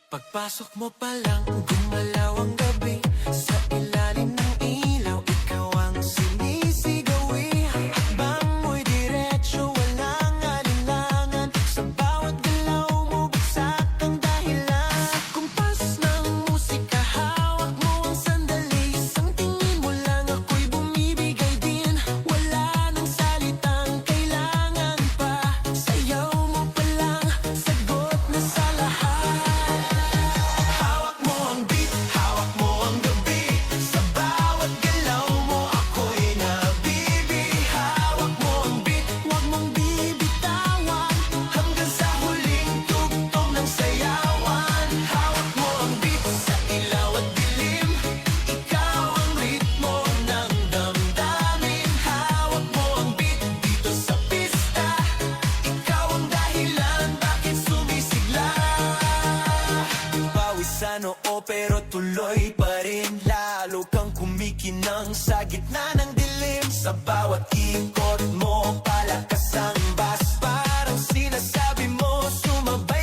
Pagpasok mo pa lang, gumalaw ang gabi. Sa ilalim ng ilaw, ikaw ang sinisigawi. Hakbang mo'y diretso, walang alinlangan. Sa bawat galaw mo, bagsak ang dahilan. Sa kumpas ng musika, hawak mo ang sandali. Isang tingin mo lang, ako'y bumibigay din. Wala nang salitang kailangan pa. Sayaw mo pa lang, sagot na sa lahat. Sa noo pero tuloy pa rin. Lalo kang kumikinang sa gitna ng dilim. Sa bawat ikot mo, palakas ang bass. Parang sinasabi mo, sumabay